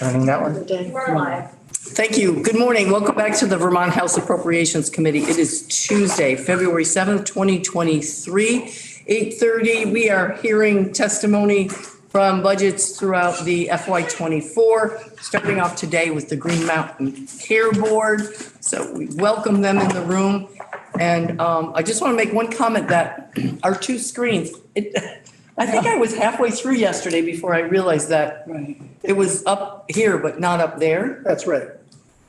turning that one. We're live. Thank you. Good morning. Welcome back to the Vermont House Appropriations Committee. It is Tuesday, February 7th, 2023, 8:30. We are hearing testimony from budgets throughout the FY24, starting off today with the Green Mountain Care Board. So we welcome them in the room. And I just want to make one comment that our two screens, I think I was halfway through yesterday before I realized that it was up here, but not up there. That's right.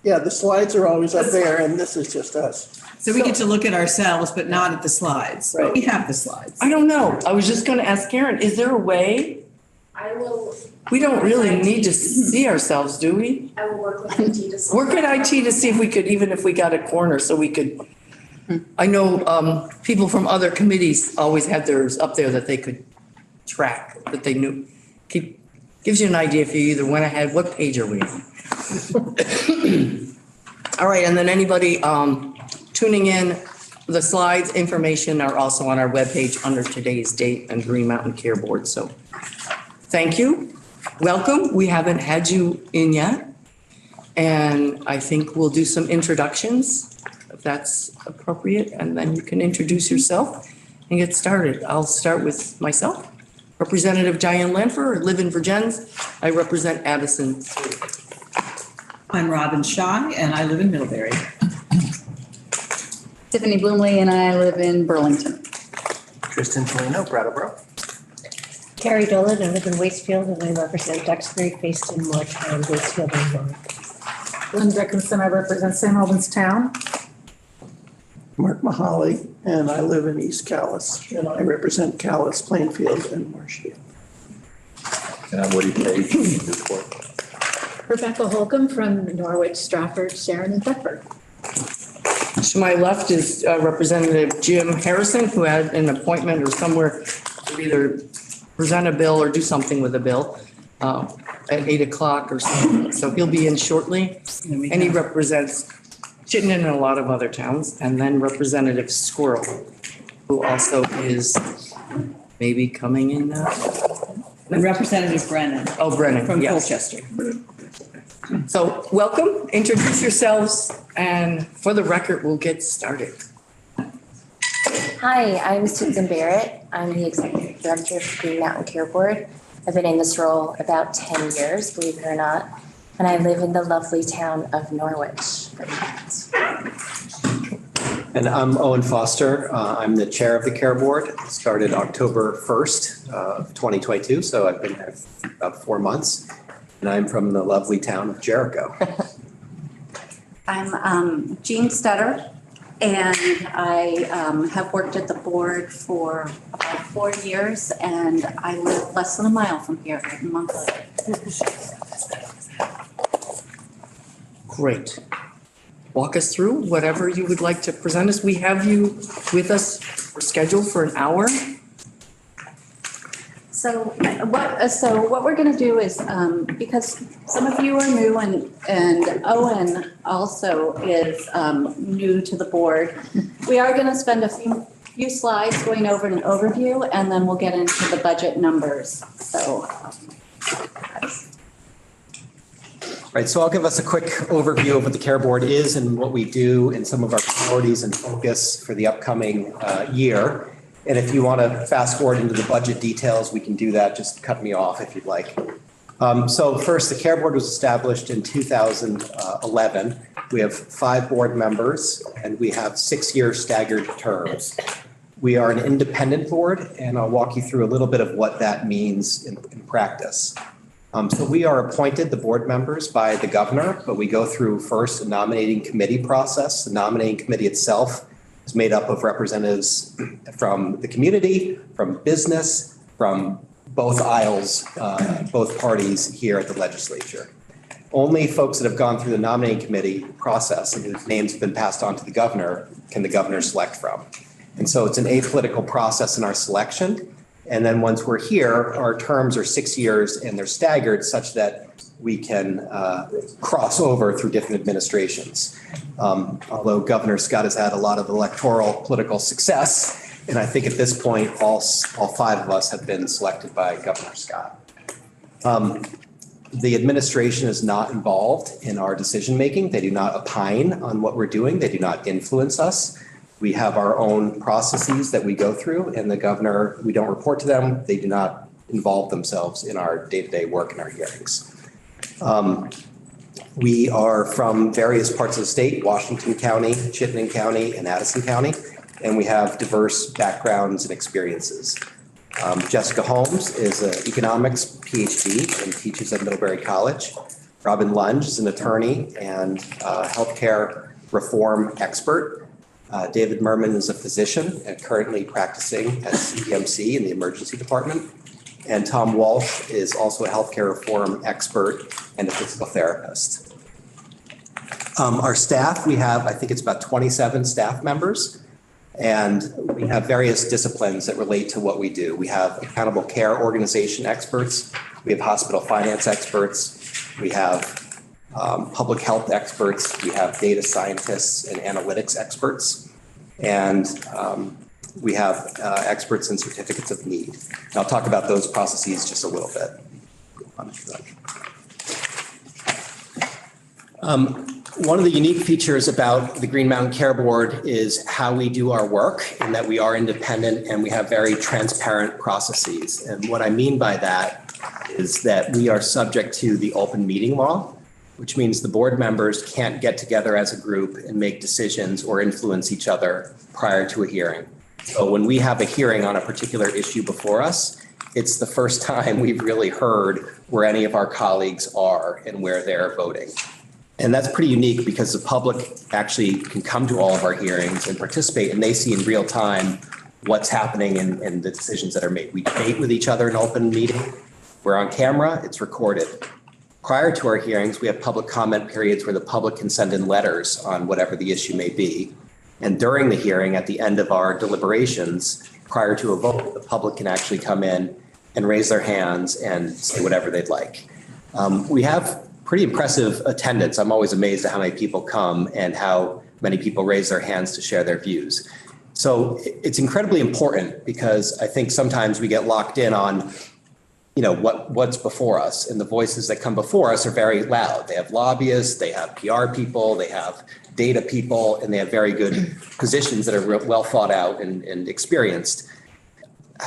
Yeah, the slides are always up there and this is just us. So we get to look at ourselves, but not at the slides. Right. We have the slides. I don't know. I was just going to ask Karen, is there a way? I will. We don't really need to see ourselves, do we? I will work with IT to. Work at IT to see if we could, even if we got a corner, so we could. I know people from other committees always had theirs up there that they could track, that they knew. Gives you an idea if you either went ahead, what page are we on? All right, and then anybody tuning in, the slides information are also on our webpage under today's date and Green Mountain Care Board. So thank you. Welcome. We haven't had you in yet. And I think we'll do some introductions, if that's appropriate, and then you can introduce yourself and get started. I'll start with myself. Representative Diane Lanfer, I live in Virgins. I represent Addison. I'm Robin Shaw, and I live in Middlebury. Tiffany Bloomley and I live in Burlington. Tristan Polino, Brattleboro. Carrie Dolan, I live in Wastefield and I represent Duxbury, Facein, Moretown, Wastefield, and Warren. Lynn Dickinson, I represent St. Albans Town. Mark Mahaly, and I live in East Calais, and I represent Calais, Plainfield, and Marshfield. And I'm Woody Page, Newport. Rebecca Holcomb from Norwich, Stratford, Sharon, and Thetford. To my left is Representative Jim Harrison, who had an appointment or somewhere to either present a bill or do something with a bill at 8 o'clock or something. So he'll be in shortly. And he represents Chittenden and a lot of other towns. And then Representative Squirrel, who also is maybe coming in now. And Representative Brennan. Oh, Brennan, From yes. Colchester. So welcome, introduce yourselves, and for the record, we'll get started. Hi, I'm Susan Barrett. I'm the Executive Director of the Green Mountain Care Board. I've been in this role about 10 years, believe it or not, and I live in the lovely town of Norwich. And I'm Owen Foster. I'm the chair of the Care Board. Started October 1st of 2022, so I've been there for about 4 months. And I'm from the lovely town of Jericho. I'm Jean Stetter, and I have worked at the board for about 4 years, and I live less than a mile from here in Montclair. Great. Walk us through whatever you would like to present us. We have you with us. We're scheduled for an hour. So what we're going to do is, because some of you are new and Owen also is new to the board, we are going to spend a few slides going over an overview, and then we'll get into the budget numbers. So. Right, so I'll give us a quick overview of what the Care Board is and what we do and some of our priorities and focus for the upcoming year. And if you want to fast forward into the budget details, we can do that. Just cut me off if you'd like. So first, the Care Board was established in 2011. We have 5 board members and we have 6-year staggered terms. We are an independent board, and I'll walk you through a little bit of what that means in practice. So we are appointed, the board members, by the governor, but we go through first a nominating committee process. The nominating committee itself is made up of representatives from the community, from business, from both aisles, both parties here at the legislature. Only folks that have gone through the nominating committee process and whose names have been passed on to the governor can the governor select from. And so it's an apolitical process in our selection. And then once we're here, our terms are 6 years and they're staggered such that we can cross over through different administrations. Although Governor Scott has had a lot of electoral political success, and I think at this point, all 5 of us have been selected by Governor Scott. The administration is not involved in our decision-making. They do not opine on what we're doing. They do not influence us. We have our own processes that we go through, and the governor, we don't report to them. They do not involve themselves in our day-to-day work and our hearings. We are from various parts of the state, Washington County, Chittenden County, and Addison County, and we have diverse backgrounds and experiences. Jessica Holmes is an economics PhD and teaches at Middlebury College. Robin Lunge is an attorney and healthcare reform expert. David Merman is a physician and currently practicing at CEMC in the emergency department. And Tom Walsh is also a healthcare reform expert and a physical therapist. Our staff, we have, I think it's about 27 staff members. And we have various disciplines that relate to what we do. We have accountable care organization experts. We have hospital finance experts. We have public health experts. We have data scientists and analytics experts. And we have experts in certificates of need. And I'll talk about those processes just a little bit. One of the unique features about the Green Mountain Care Board is how we do our work, and that we are independent and we have very transparent processes. And what I mean by that is that we are subject to the open meeting law, which means the board members can't get together as a group and make decisions or influence each other prior to a hearing. So when we have a hearing on a particular issue before us, it's the first time we've really heard where any of our colleagues are and where they're voting. And that's pretty unique because the public actually can come to all of our hearings and participate, and they see in real time what's happening and the decisions that are made. We debate with each other in open meeting. We're on camera, it's recorded. Prior to our hearings, we have public comment periods where the public can send in letters on whatever the issue may be. And during the hearing, at the end of our deliberations, prior to a vote, the public can actually come in and raise their hands and say whatever they'd like. We have pretty impressive attendance. I'm always amazed at how many people come and how many people raise their hands to share their views. So it's incredibly important because I think sometimes we get locked in on, what's before us, and the voices that come before us are very loud. They have lobbyists, they have PR people, they have data people, and they have very good positions that are well thought out and experienced.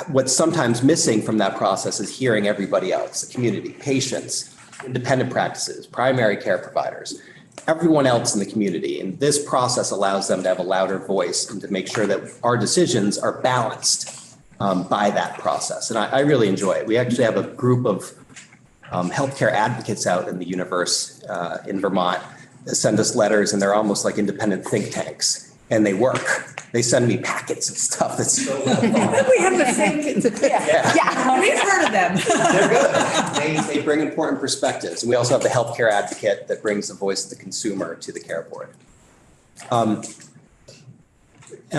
What's sometimes missing from that process is hearing everybody else, the community, patients, independent practices, primary care providers, everyone else in the community. And this process allows them to have a louder voice and to make sure that our decisions are balanced by that process. And I really enjoy it. We actually have a group of healthcare advocates out in the universe in Vermont that send us letters, and they're almost like independent think tanks, and they work. They send me packets of stuff that's so well thought. We have the same. Yeah, we've heard of them. They're good. They bring important perspectives. And we also have the healthcare advocate that brings the voice of the consumer to the care board. And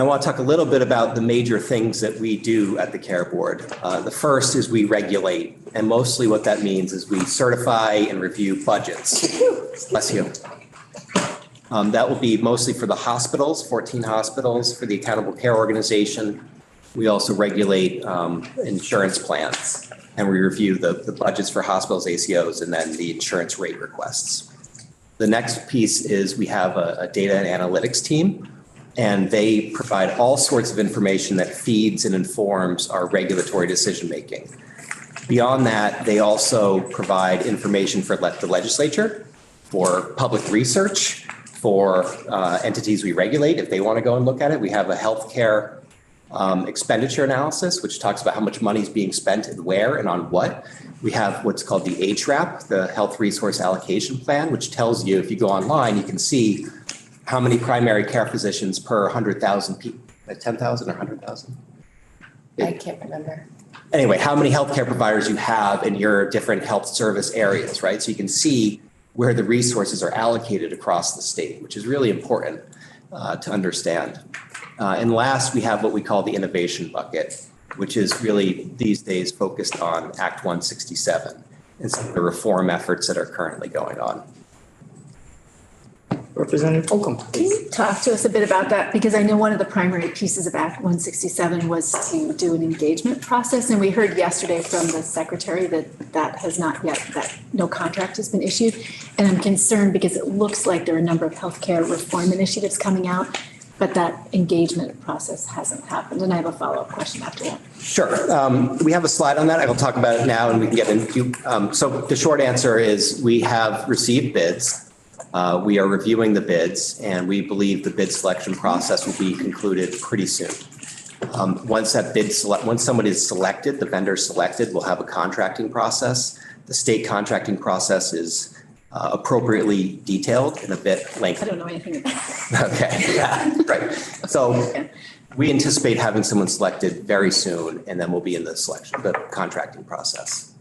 I want to talk a little bit about the major things that we do at the care board. The first is we regulate, and mostly what that means is we certify and review budgets. Bless you. That will be mostly for the hospitals, 14 hospitals, for the Accountable Care Organization. We also regulate insurance plans, and we review the budgets for hospitals, ACOs, and then the insurance rate requests. The next piece is we have a data and analytics team, and they provide all sorts of information that feeds and informs our regulatory decision-making. Beyond that, they also provide information for the legislature, for public research, for entities we regulate if they want to go and look at it. We have a healthcare expenditure analysis, which talks about how much money is being spent and where and on what. We have what's called the HRAP, the Health Resource Allocation Plan, which tells you, if you go online, you can see how many primary care physicians per 100,000 people, 10,000 or 100,000? I can't remember. Anyway, how many healthcare providers you have in your different health service areas, right? So you can see where the resources are allocated across the state, which is really important to understand. And last, we have what we call the innovation bucket, which is really these days focused on Act 167 and some of the reform efforts that are currently going on. Representative Holcomb, Can please. you talk to us a bit about that? Because I know one of the primary pieces of Act 167 was to do an engagement process. And we heard yesterday from the secretary that that has not yet, that no contract has been issued. And I'm concerned because it looks like there are a number of healthcare reform initiatives coming out, but that engagement process hasn't happened. And I have a follow-up question after that. Sure. We have a slide on that. I will talk about it now and we can get into. So the short answer is we have received bids. We are reviewing the bids and we believe the bid selection process will be concluded pretty soon. Once somebody is selected, the vendor is selected, we'll have a contracting process. The state contracting process is appropriately detailed and a bit lengthy. I don't know anything about that. Okay, yeah, right. So we anticipate having someone selected very soon and then we'll be in the contracting process.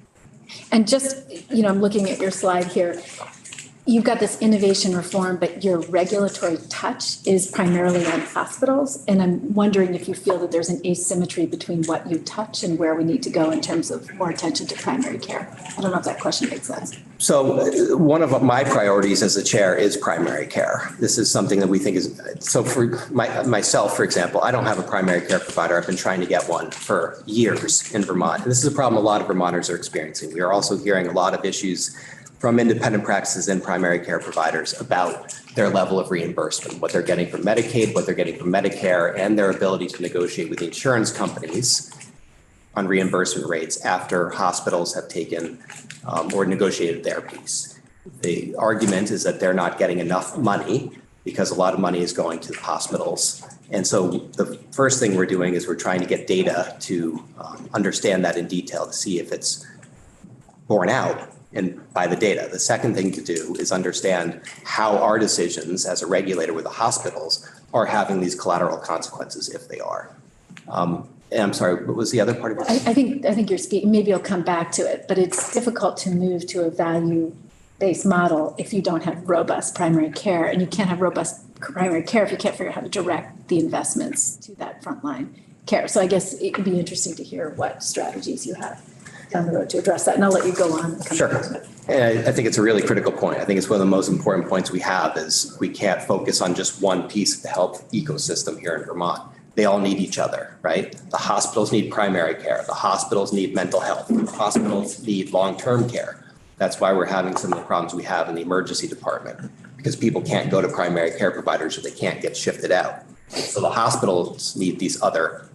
And just, I'm looking at your slide here. You've got this innovation reform, but your regulatory touch is primarily on hospitals. And I'm wondering if you feel that there's an asymmetry between what you touch and where we need to go in terms of more attention to primary care. I don't know if that question makes sense. So one of my priorities as a chair is primary care. This is something that we think is, so for myself, for example, I don't have a primary care provider. I've been trying to get one for years in Vermont. And this is a problem a lot of Vermonters are experiencing. We are also hearing a lot of issues from independent practices and primary care providers about their level of reimbursement, what they're getting from Medicaid, what they're getting from Medicare, and their ability to negotiate with insurance companies on reimbursement rates after hospitals have taken or negotiated their piece. The argument is that they're not getting enough money because a lot of money is going to the hospitals. And so the first thing we're doing is we're trying to get data to understand that in detail to see if it's borne out and by the data. The second thing to do is understand how our decisions as a regulator with the hospitals are having these collateral consequences if they are. And I'm sorry, what was the other part of it? I think you're speaking, maybe you'll come back to it, but it's difficult to move to a value-based model if you don't have robust primary care, and you can't have robust primary care if you can't figure out how to direct the investments to that frontline care. So I guess it would be interesting to hear what strategies you have down the road to address that, and I'll let you go on. Sure. And I think it's a really critical point. I think it's one of the most important points we have is we can't focus on just one piece of the health ecosystem here in Vermont. They all need each other, right? The hospitals need primary care. The hospitals need mental health. The hospitals need long-term care. That's why we're having some of the problems we have in the emergency department, because people can't go to primary care providers or they can't get shifted out. So the hospitals need these other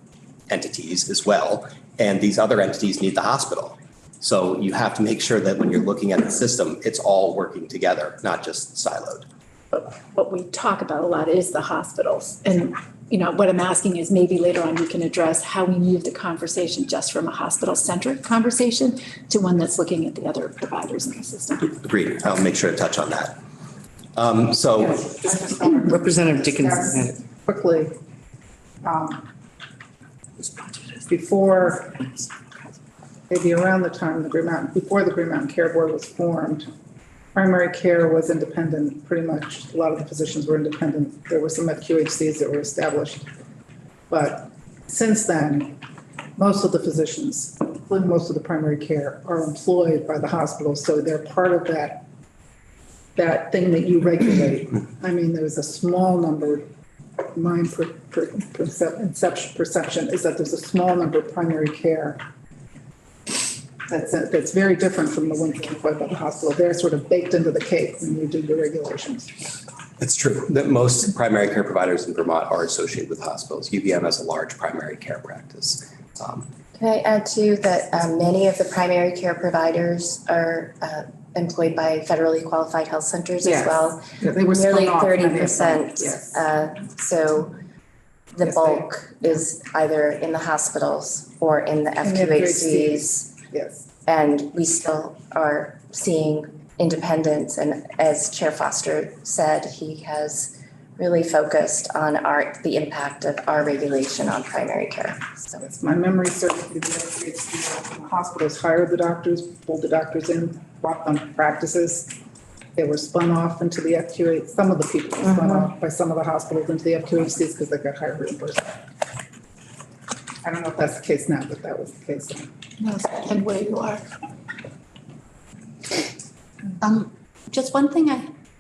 entities as well, and these other entities need the hospital. So you have to make sure that when you're looking at the system, it's all working together, not just siloed. But what we talk about a lot is the hospitals. And, what I'm asking is maybe later on we can address how we move the conversation just from a hospital-centric conversation to one that's looking at the other providers in the system. Agreed. I'll make sure to touch on that. Representative Dickinson. Quickly, before, maybe around the time before the Green Mountain Care Board was formed, primary care was independent. Pretty much a lot of the physicians were independent. There were some FQHCs that were established. But since then, most of the physicians, including most of the primary care, are employed by the hospitals. So they're part of that thing that you regulate. I mean, there's a small number, my perception is that there's a small number of primary care that's very different from the ones employed by the hospital. They're sort of baked into the cake when you do your regulations. It's true that most primary care providers in Vermont are associated with hospitals. UVM has a large primary care practice. Can I add too that many of the primary care providers are employed by federally qualified health centers as well? Yeah, they were nearly spun off 30%. Yes. So the bulk is either in the hospitals or in the FQHCs. Yes. And we still are seeing independence. And as Chair Foster said, he has really focused on the impact of our regulation on primary care. So Yes, my memory serves me, the hospitals hired the doctors, pulled the doctors in, brought them to practices. They were spun off into the FQH. Some of the people were spun off by some of the hospitals into the FQHCs because they got higher reimbursement. I don't know if that's the case now, but that was the case then. No, and where you are. Just one thing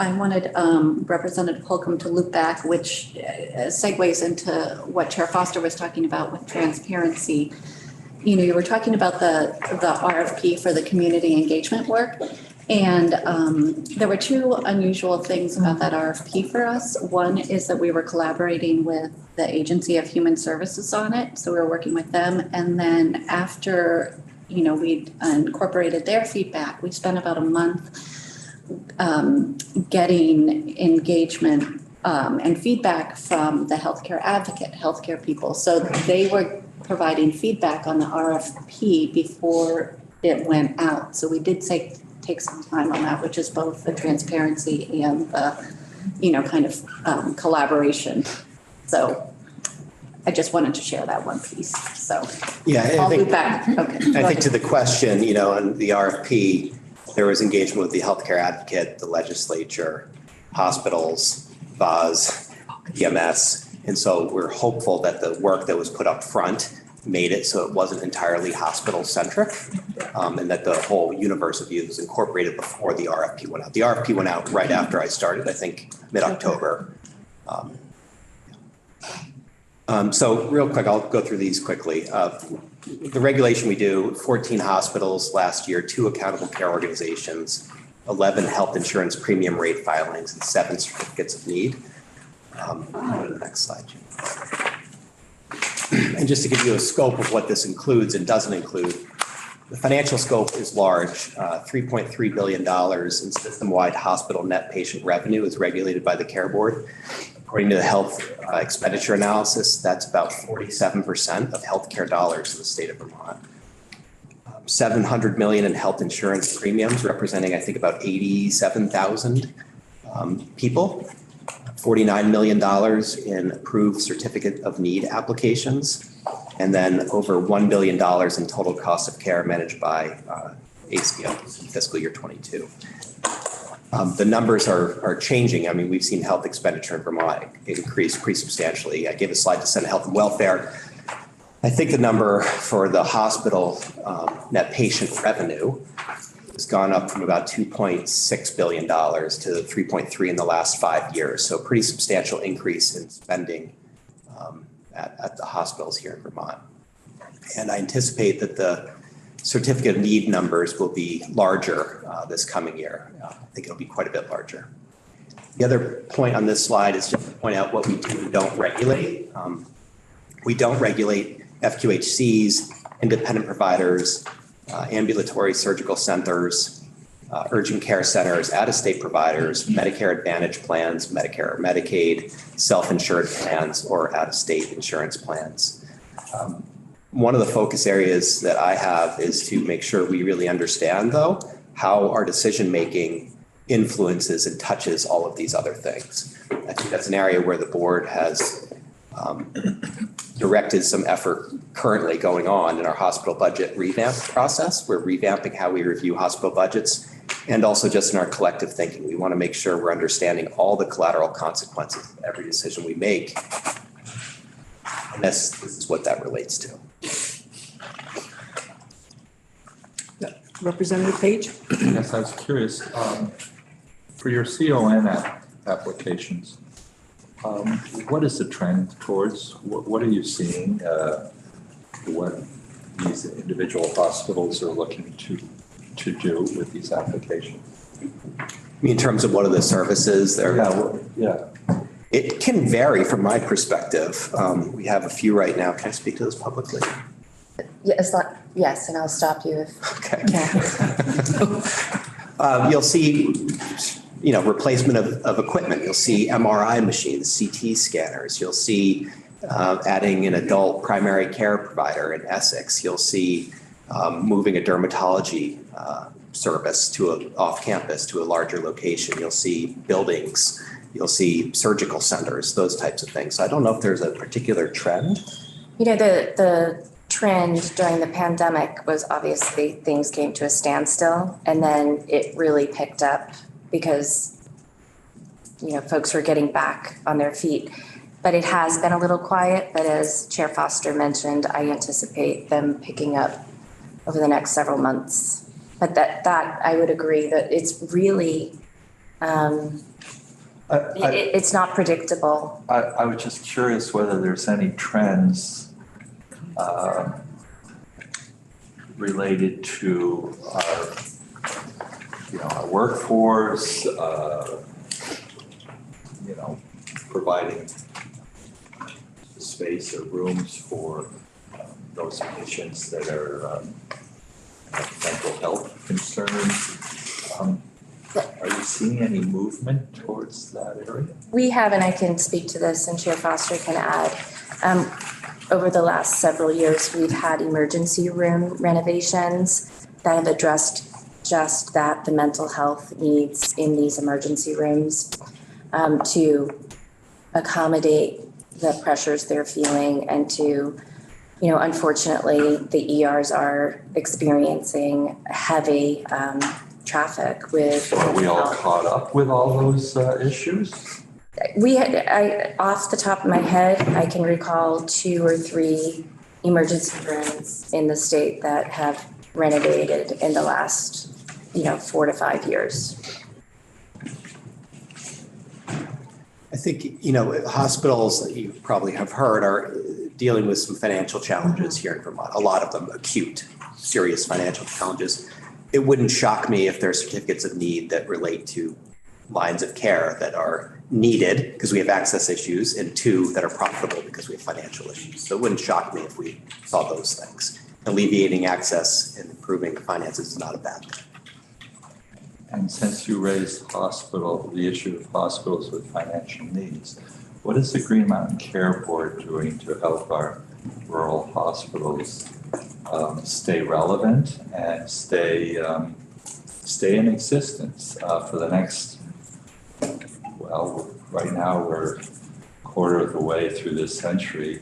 I wanted Representative Holcomb to loop back, which segues into what Chair Foster was talking about with transparency. You know, you were talking about the RFP for the community engagement work. And there were two unusual things about that RFP for us. One is that we were collaborating with the Agency of Human Services on it. So we were working with them. And then after, you know, we incorporated their feedback, we spent about a month getting engagement and feedback from the healthcare advocate, healthcare people. So they were providing feedback on the RFP before it went out. So we did take some time on that, which is both the transparency and the, you know, kind of collaboration. So I just wanted to share that one piece. So yeah, I'll loop back. Okay. I think to the question, you know, on the RFP, there was engagement with the healthcare advocate, the legislature, hospitals, VAS, EMS. And so we're hopeful that the work that was put up front made it so it wasn't entirely hospital centric, and that the whole universe of youth was incorporated before the RFP went out. The RFP went out right after I started, I think mid-October. So real quick, I'll go through these quickly. The regulation we do, 14 hospitals last year, 2 accountable care organizations, 11 health insurance premium rate filings, and 7 certificates of need. Go to the next slide, Jim. And just to give you a scope of what this includes and doesn't include, the financial scope is large. $3.3 billion in system-wide hospital net patient revenue is regulated by the Care Board. According to the health expenditure analysis, that's about 47% of healthcare dollars in the state of Vermont. $700 million in health insurance premiums, representing, I think, about 87,000 people. $49 million in approved certificate of need applications, and then over $1 billion in total cost of care managed by ACO in fiscal year 22. The numbers are changing. I mean, we've seen health expenditure in Vermont increase pretty substantially. I gave a slide to Senate Health and Welfare. I think the number for the hospital net patient revenue has gone up from about $2.6 billion to 3.3 in the last 5 years. So pretty substantial increase in spending at the hospitals here in Vermont. And I anticipate that the certificate of need numbers will be larger this coming year. I think it'll be quite a bit larger. The other point on this slide is just to point out what we do and don't regulate. We don't regulate FQHCs, independent providers, ambulatory surgical centers, urgent care centers, out-of-state providers, Medicare Advantage plans, Medicare or Medicaid, self-insured plans, or out-of-state insurance plans. One of the focus areas that I have is to make sure we really understand, though, how our decision-making influences and touches all of these other things. I think that's an area where the board has directed some effort currently going on in our hospital budget revamp process. We're revamping how we review hospital budgets, and also just in our collective thinking. We want to make sure we're understanding all the collateral consequences of every decision we make. And this is what that relates to. Representative Page? Yes, I was curious, for your CON applications, what is the trend towards? What are you seeing? What these individual hospitals are looking to do with these applications? In terms of what are the services there? Yeah. It can vary from my perspective. We have a few right now. Can I speak to this publicly? Yes, and I'll stop you if. Okay. You'll see, you know, replacement of equipment. You'll see MRI machines, CT scanners. You'll see adding an adult primary care provider in Essex. You'll see moving a dermatology service to off campus to a larger location. You'll see buildings. You'll see surgical centers, those types of things. So I don't know if there's a particular trend. You know, the trend during the pandemic was obviously things came to a standstill, and then it really picked up because, you know, folks were getting back on their feet. But it has been a little quiet, but as Chair Foster mentioned, I anticipate them picking up over the next several months. But that I would agree that it's really It's not predictable. I was just curious whether there's any trends related to our workforce, providing space or rooms for those patients that are mental health concerns. Are you seeing any movement towards that area? We have, and I can speak to this and Chair Foster can add. Over the last several years, we've had emergency room renovations that have addressed just that, the mental health needs in these emergency rooms, to accommodate the pressures they're feeling and to, unfortunately, the ERs are experiencing heavy traffic with. Are we all caught up with all those issues? Off the top of my head, I can recall 2 or 3 emergency rooms in the state that have renovated in the last, 4 to 5 years. I think, hospitals that you probably have heard are dealing with some financial challenges here in Vermont, a lot of them acute, serious financial challenges. It wouldn't shock me if there are certificates of need that relate to lines of care that are needed because we have access issues, and 2 that are profitable because we have financial issues. So it wouldn't shock me if we saw those things. Alleviating access and improving finances is not a bad thing. And since you raised the issue of hospitals with financial needs, what is the Green Mountain Care Board doing to help our rural hospitals stay relevant and stay in existence for the next, right now we're a quarter of the way through this century,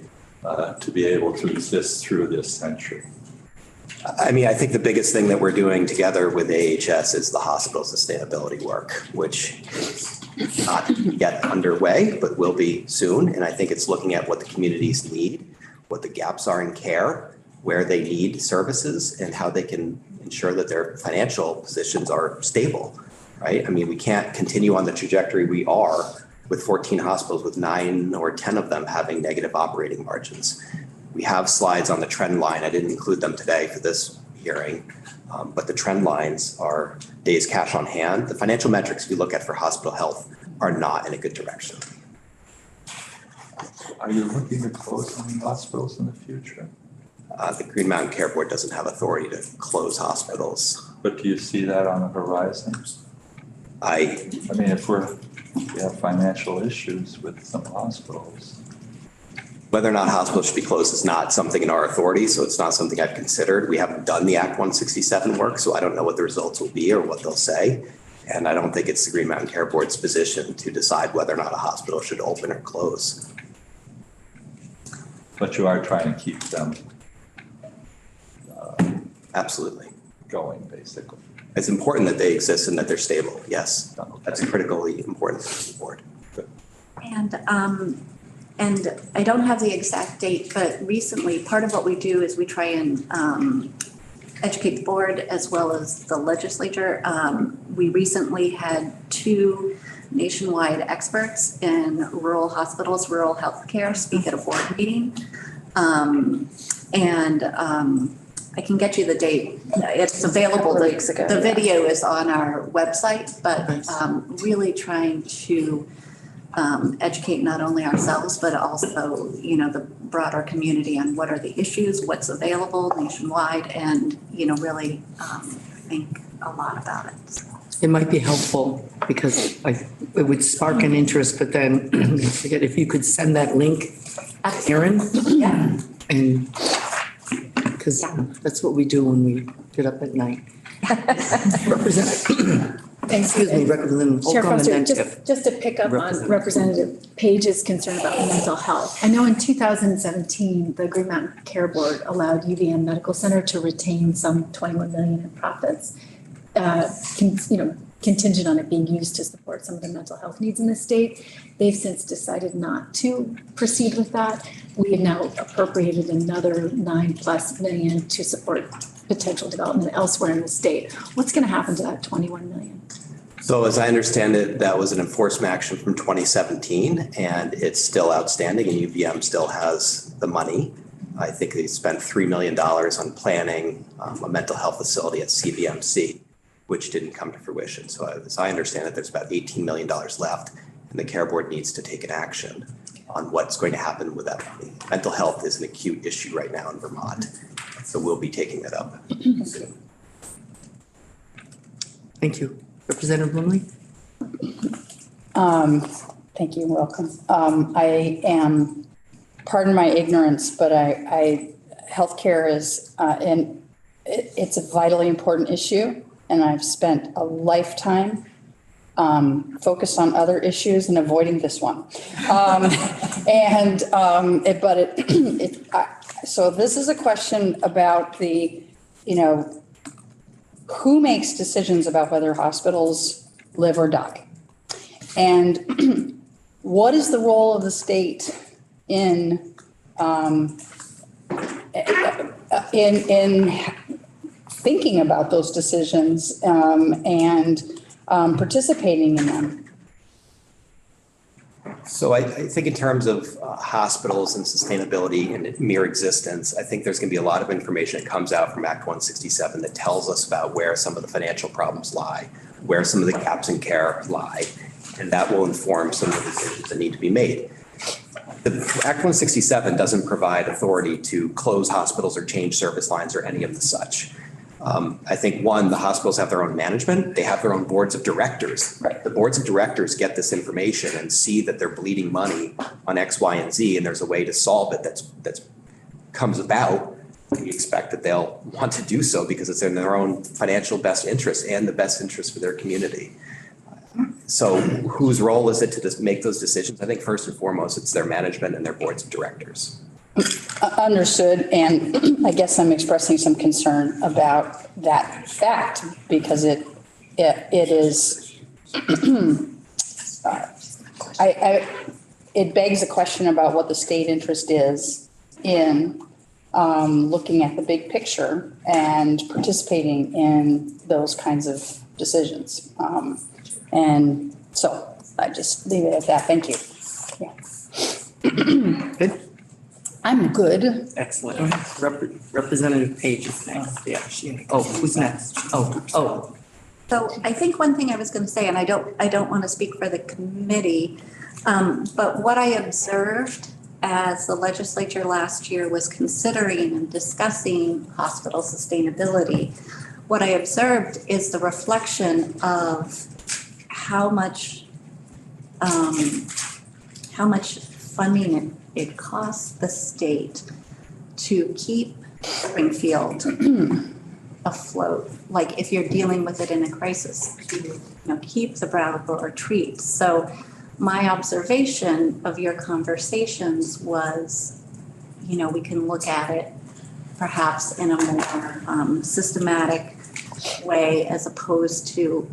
to be able to exist through this century? I think the biggest thing that we're doing together with AHS is the hospital sustainability work, which is not yet underway, but will be soon. And I think it's looking at what the communities need, what the gaps are in care, where they need services, and how they can ensure that their financial positions are stable, right? We can't continue on the trajectory we are with 14 hospitals with 9 or 10 of them having negative operating margins. We have slides on the trend line. I didn't include them today for this hearing, but the trend lines are days cash on hand. The financial metrics we look at for hospital health are not in a good direction. Are you looking to close any hospitals in the future? The Green Mountain Care Board doesn't have authority to close hospitals. But do you see that on the horizon? If we have financial issues with some hospitals. Whether or not hospitals should be closed is not something in our authority, so it's not something I've considered. We haven't done the Act 167 work, so I don't know what the results will be or what they'll say. And I don't think it's the Green Mountain Care Board's position to decide whether or not a hospital should open or close. But you are trying to keep them absolutely going, basically. It's important that they exist and that they're stable. Yes, that's critically important to the board. Good. And I don't have the exact date, but recently, part of what we do is we try and educate the board as well as the legislature. We recently had 2 nationwide experts in rural hospitals, rural healthcare, speak at a board meeting. I can get you the date. It's available. The video is on our website, but really trying to educate not only ourselves, but also, the broader community on what are the issues, what's available nationwide, and, really think a lot about it. So. It might be helpful because it would spark an interest, but then forget if you could send that link, Erin. Yeah. And because that's what we do when we get up at night. Excuse me, Representative Chair Holcomb and Foster, then Tiff. just to pick up on Representative Page's concern about mental health. I know in 2017, the Green Mountain Care Board allowed UVM Medical Center to retain some $21 million in profits, contingent on it being used to support some of the mental health needs in the state. They've since decided not to proceed with that. We have now appropriated another $9+ million to support potential development elsewhere in the state. What's going to happen to that $21 million? So as I understand it, that was an enforcement action from 2017 and it's still outstanding and UVM still has the money. I think they spent $3 million on planning a mental health facility at CVMC, which didn't come to fruition. So as I understand it, there's about $18 million left and the care board needs to take an action on what's going to happen with that money. Mental health is an acute issue right now in Vermont. So we'll be taking that up soon. Thank you. Representative Blumenle? Thank you, welcome. I am, pardon my ignorance, but healthcare is, it's a vitally important issue, and I've spent a lifetime focused on other issues and avoiding this one. So this is a question about who makes decisions about whether hospitals live or die? And what is the role of the state in thinking about those decisions and participating in them? So I think in terms of hospitals and sustainability and mere existence, I think there's going to be a lot of information that comes out from Act 167 that tells us about where some of the financial problems lie, where some of the gaps in care lie, and that will inform some of the decisions that need to be made. The Act 167 doesn't provide authority to close hospitals or change service lines or any of the such. I think the hospitals have their own management. They have their own boards of directors. Right. The boards of directors get this information and see that they're bleeding money on X, Y, and Z, and there's a way to solve it that's comes about. We expect that they'll want to do so because it's in their own financial best interest and the best interest for their community. So whose role is it to just make those decisions? I think first and foremost, it's their management and their boards of directors. Understood, and I guess I'm expressing some concern about that fact because it is, it begs a question about what the state interest is in looking at the big picture and participating in those kinds of decisions. And so I just leave it at that. Thank you. Yeah. Good. I'm good. Excellent. Representative Page is next. Yeah. Who's next? Oh. So I think one thing I was going to say, and I don't want to speak for the committee, but what I observed as the legislature last year was considering and discussing hospital sustainability, what I observed is the reflection of how much funding it costs the state to keep Springfield afloat. Like if you're dealing with it in a crisis, keep the Brattleboro retreat. So my observation of your conversations was, we can look at it perhaps in a more systematic way as opposed to,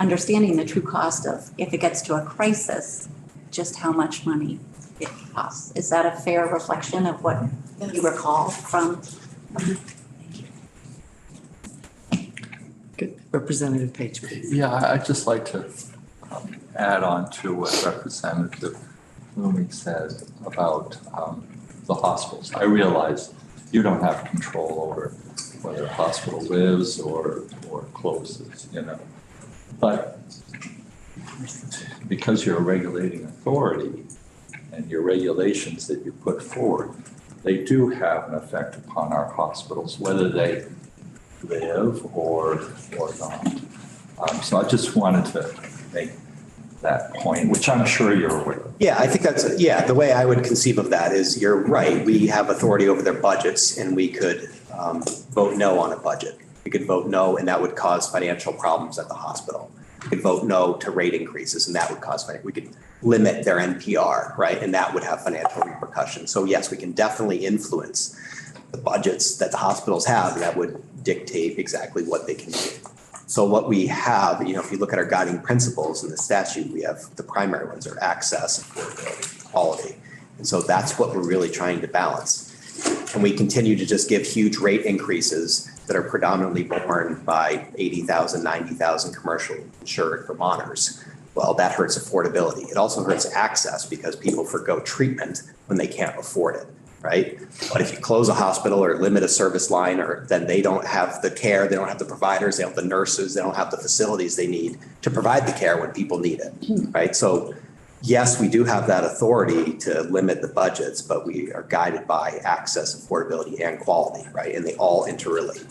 understanding the true cost of if it gets to a crisis, just how much money it costs. Is that a fair reflection of what you recall from? Good. Representative Page, please. Yeah, I'd just like to add on to what Representative Blooming said about the hospitals. I realize you don't have control over whether a hospital lives or closes, but because you're a regulating authority and your regulations that you put forward, they do have an effect upon our hospitals, whether they live or not. So I just wanted to make that point, which I'm sure you're aware of. Yeah, I think the way I would conceive of that is you're right. We have authority over their budgets and we could vote no on a budget. We could vote no and that would cause financial problems at the hospital. We could vote no to rate increases and that would cause we could limit their NPR, right? And that would have financial repercussions. So yes, we can definitely influence the budgets that the hospitals have, and that would dictate exactly what they can do. So what we have, if you look at our guiding principles in the statute, we have the primary ones are access, affordability, quality. And so that's what we're really trying to balance. And we continue to just give huge rate increases that are predominantly borne by 80,000, 90,000 commercial insured Vermonters. Well, that hurts affordability. It also hurts access because people forgo treatment when they can't afford it, right? But if you close a hospital or limit a service line, or then they don't have the care, they don't have the providers, they don't have the nurses, they don't have the facilities they need to provide the care when people need it, right? So yes, we do have that authority to limit the budgets, but we are guided by access, affordability, and quality, right? And they all interrelate.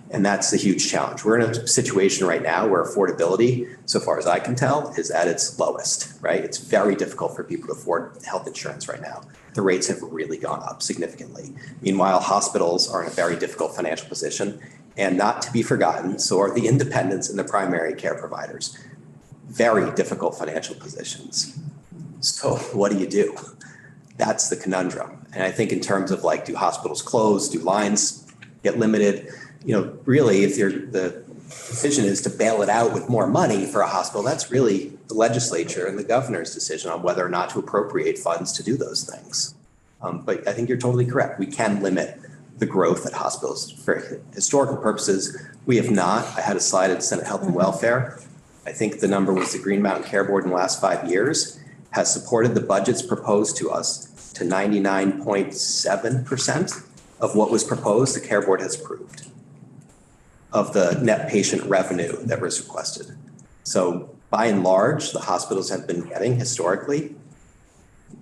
And that's the huge challenge. We're in a situation right now where affordability, so far as I can tell, is at its lowest, right? It's very difficult for people to afford health insurance right now. The rates have really gone up significantly. Meanwhile, hospitals are in a very difficult financial position. And not to be forgotten, so are the independents and the primary care providers. Very difficult financial positions. So what do you do? That's the conundrum. And I think in terms of like, do hospitals close? Do lines get limited? You know, really, if the decision is to bail it out with more money for a hospital, that's really the legislature and the governor's decision on whether or not to appropriate funds to do those things. But I think you're totally correct. We can limit the growth at hospitals. For historical purposes, we have not. I had a slide at Senate Health and Welfare. I think the number was the Green Mountain Care Board in the last 5 years has supported the budgets proposed to us to 99.7% of what was proposed, the Care Board has approved of the net patient revenue that was requested. So by and large, the hospitals have been getting historically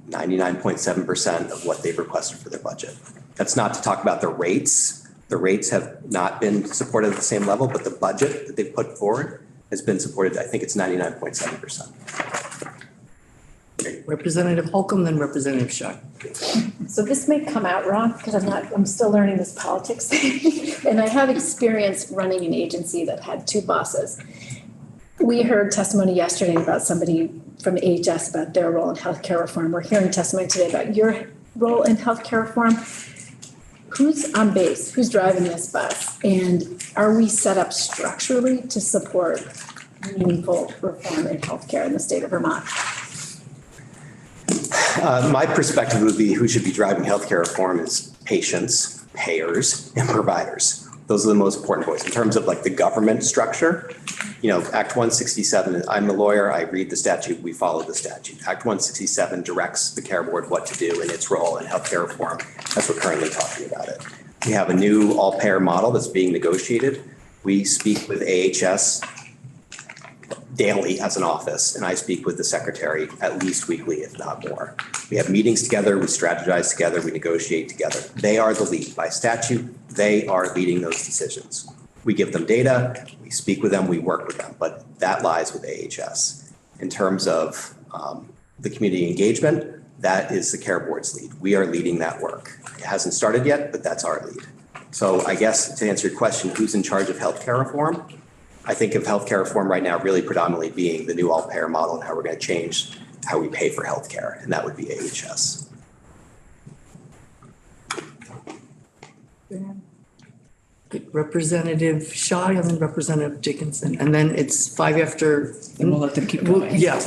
99.7% of what they've requested for their budget. That's not to talk about the rates. The rates have not been supported at the same level, but the budget that they've put forward has been supported. I think it's 99.7%. Representative Holcomb, then Representative Shaw. So this may come out wrong because I'm still learning this politics thing. And I have experience running an agency that had two bosses. We heard testimony yesterday about somebody from AHS about their role in healthcare reform. We're hearing testimony today about your role in healthcare reform. Who's on base? Who's driving this bus? And are we set up structurally to support meaningful reform in healthcare in the state of Vermont? My perspective would be who should be driving healthcare reform is patients, payers, and providers. Those are the most important voices. In terms of like the government structure, you know, Act 167, I'm a lawyer, I read the statute, we follow the statute. Act 167 directs the Care Board what to do in its role in healthcare reform. That's what we're currently talking about it. We have a new all-payer model that's being negotiated. We speak with AHS daily as an office, and I speak with the secretary at least weekly, if not more. We have meetings together, we strategize together, we negotiate together. They are the lead. By statute, they are leading those decisions. We give them data, we speak with them, we work with them, but that lies with AHS. In terms of the community engagement, that is the Care Board's lead. We are leading that work. It hasn't started yet, but that's our lead. So I guess to answer your question, who's in charge of healthcare reform? I think of healthcare reform right now really predominantly being the new all-payer model and how we're going to change how we pay for healthcare, and that would be AHS. Representative Shaw and then Representative Dickinson, and then it's 5 after. And we'll let them keep going. Yeah. I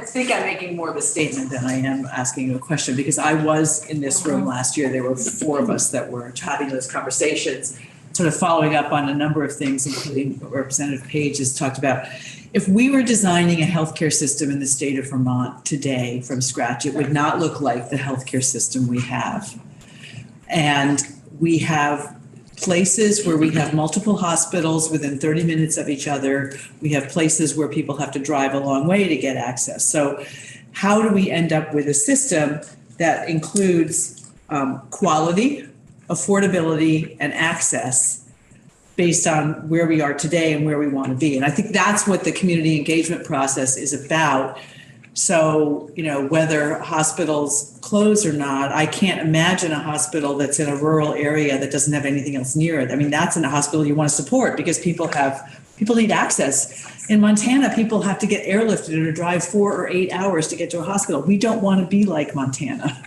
think I'm making more of a statement than I am asking a question, because I was in this room last year. There were 4 of us that were having those conversations, sort of following up on a number of things, including what Representative Page has talked about. If we were designing a healthcare system in the state of Vermont today from scratch, it would not look like the healthcare system we have. And we have places where we have multiple hospitals within 30 minutes of each other. We have places where people have to drive a long way to get access. So how do we end up with a system that includes quality, affordability, and access based on where we are today and where we want to be? And I think that's what the community engagement process is about. So, you know, whether hospitals close or not, I can't imagine a hospital that's in a rural area that doesn't have anything else near it. I mean, that's in a hospital you want to support because people need access. In Montana, people have to get airlifted or drive 4 or 8 hours to get to a hospital. We don't want to be like Montana.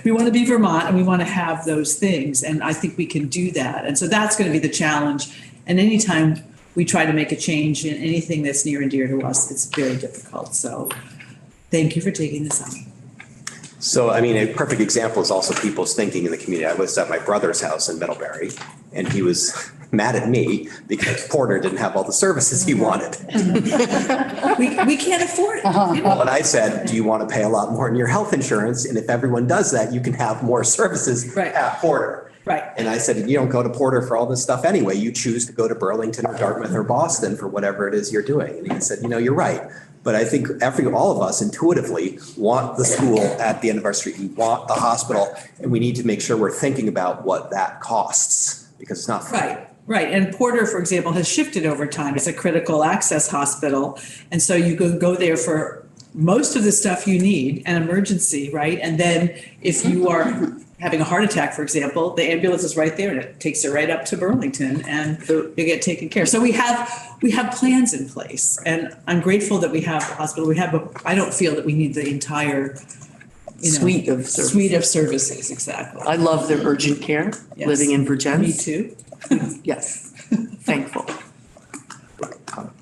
We want to be Vermont, and we want to have those things. And I think we can do that. And so that's going to be the challenge. And anytime we try to make a change in anything that's near and dear to us, it's very difficult. So thank you for taking this on. So, I mean, a perfect example is also people's thinking in the community. I was at my brother's house in Middlebury, and he was mad at me because Porter didn't have all the services he wanted. We can't afford it. You know? And I said, do you want to pay a lot more in your health insurance? And if everyone does that, you can have more services Right. at Porter. Right. And I said, you don't go to Porter for all this stuff anyway. You choose to go to Burlington or Dartmouth or Boston for whatever it is you're doing. And he said, you're right. But I think all of us intuitively want the school at the end of our street. We want the hospital, and we need to make sure we're thinking about what that costs because it's not free. Right. And Porter, for example, has shifted over time. It's a critical access hospital. And so you can go there for most of the stuff you need, an emergency, right? And then if you are having a heart attack, for example, the ambulance is right there and it takes you right up to Burlington and you get taken care of. So we have plans in place, and I'm grateful that we have the hospital. I don't feel that we need the entire Suite of services, exactly. I love their urgent care, Yes. living in Virginia. Me too. Yes, thankful.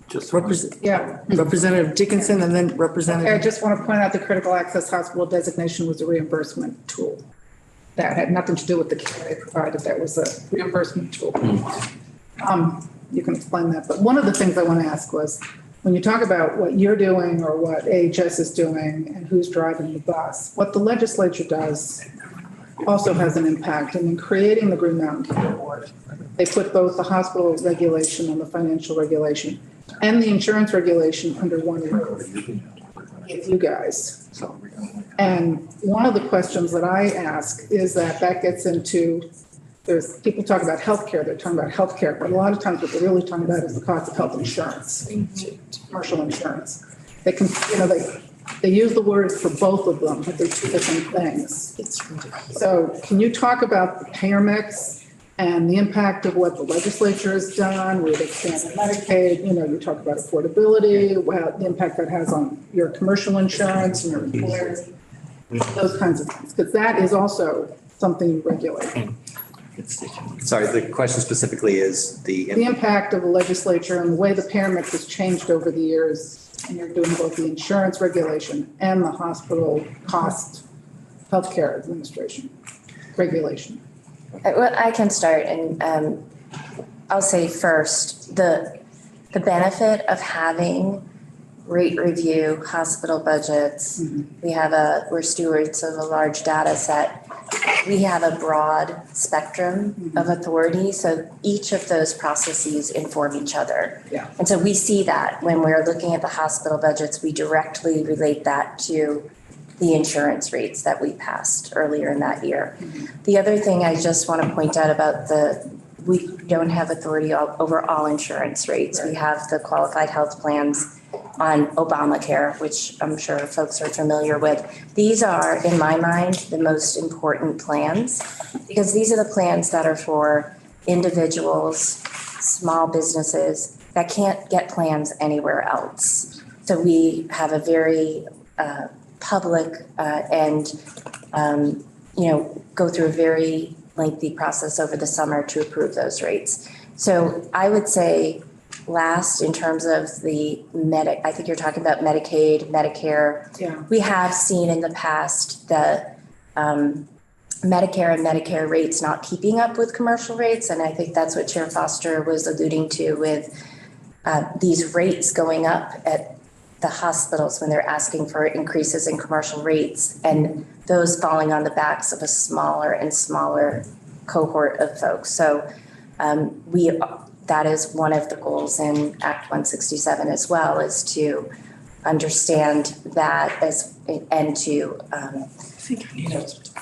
Just Yeah. Representative Dickinson and then I Representative. just want to point out the critical access hospital designation was a reimbursement tool. That had nothing to do with the care they provided. That was a reimbursement tool. You can explain that. But one of the things I want to ask was, when you talk about what you're doing or what AHS is doing and who's driving the bus, what the legislature does also has an impact. And in creating the Green Mountain Care Board, they put both the hospital regulation and the financial regulation and the insurance regulation under one roof with you guys. And one of the questions that I ask is that gets into, there's people talk about healthcare, they're talking about healthcare, but a lot of times what they're really talking about is the cost of health insurance, commercial insurance. They can, they use the words for both of them, but they're two different things. So can you talk about the payer mix and the impact of what the legislature has done with expanded Medicaid? You talk about affordability, the impact that has on your commercial insurance and your employers, those kinds of things, because that is also something you regulate. Sorry, the question specifically is the impact of the legislature and the way the payer mix has changed over the years. And you're doing both the insurance regulation and the hospital cost healthcare administration regulation. Well, I can start, and I'll say first, the benefit of having rate review hospital budgets. We're stewards of a large data set. We have a broad spectrum of authority, so each of those processes inform each other. Yeah. And so we see that when we're looking at the hospital budgets, we directly relate that to the insurance rates that we passed earlier in that year. The other thing I just want to point out about we don't have authority over all insurance rates. We have the qualified health plans on Obamacare, which I'm sure folks are familiar with. These are, in my mind, the most important plans because these are the plans that are for individuals, small businesses that can't get plans anywhere else. So we have a very public and go through a very lengthy process over the summer to approve those rates. So I would say last in terms of the I think you're talking about Medicaid, Medicare. Yeah. We have seen in the past the Medicare and Medicare rates not keeping up with commercial rates. And I think that's what Chair Foster was alluding to with these rates going up at the hospitals when they're asking for increases in commercial rates and those falling on the backs of a smaller and smaller cohort of folks. So that is one of the goals in Act 167 as well, is to understand that and to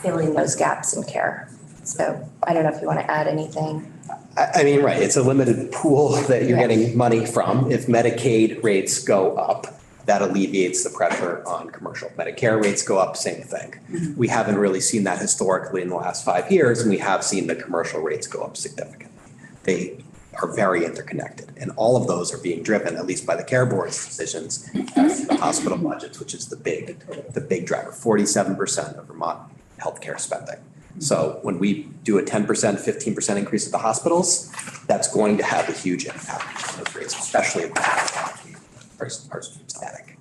fill in those gaps in care. So I don't know if you want to add anything. I mean, right, it's a limited pool that you're getting money from. If Medicaid rates go up, that alleviates the pressure on commercial. Medicare rates go up, same thing. We haven't really seen that historically in the last 5 years, and we have seen the commercial rates go up significantly. They are very interconnected, and all of those are being driven, at least by the care board's decisions, as the hospital budgets, which is the big driver, 47% of Vermont healthcare spending. So when we do a 10%, 15% increase at the hospitals, that's going to have a huge impact on those rates, especially if are static.